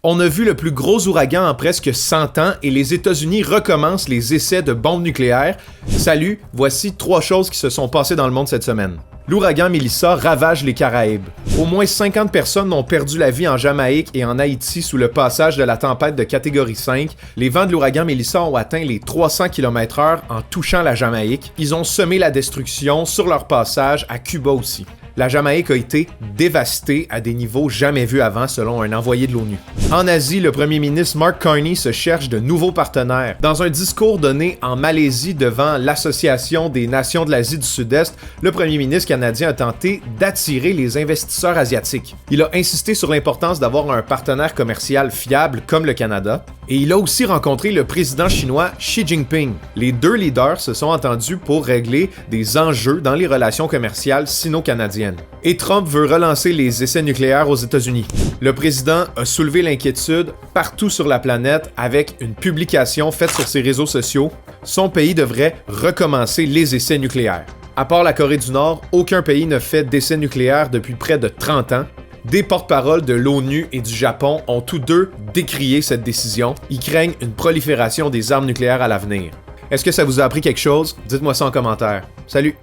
On a vu le plus gros ouragan en presque 100 ans et les États-Unis recommencent les essais de bombes nucléaires. Salut, voici 3 choses qui se sont passées dans le monde cette semaine. L'ouragan Melissa ravage les Caraïbes. Au moins 50 personnes ont perdu la vie en Jamaïque et en Haïti sous le passage de la tempête de catégorie 5. Les vents de l'ouragan Melissa ont atteint les 300 km/h en touchant la Jamaïque. Ils ont semé la destruction sur leur passage à Cuba aussi. La Jamaïque a été dévastée à des niveaux jamais vus avant selon un envoyé de l'ONU. En Asie, le premier ministre Mark Carney se cherche de nouveaux partenaires. Dans un discours donné en Malaisie devant l'Association des Nations de l'Asie du Sud-Est, le premier ministre canadien a tenté d'attirer les investisseurs asiatiques. Il a insisté sur l'importance d'avoir un partenaire commercial fiable comme le Canada. Et il a aussi rencontré le président chinois Xi Jinping. Les deux leaders se sont entendus pour régler des enjeux dans les relations commerciales sino-canadiennes. Et Trump veut relancer les essais nucléaires aux États-Unis. Le président a soulevé l'inquiétude partout sur la planète avec une publication faite sur ses réseaux sociaux. Son pays devrait recommencer les essais nucléaires. À part la Corée du Nord, aucun pays ne fait d'essais nucléaires depuis près de 30 ans. Des porte-paroles de l'ONU et du Japon ont tous deux décrié cette décision. Ils craignent une prolifération des armes nucléaires à l'avenir. Est-ce que ça vous a appris quelque chose? Dites-moi ça en commentaire. Salut!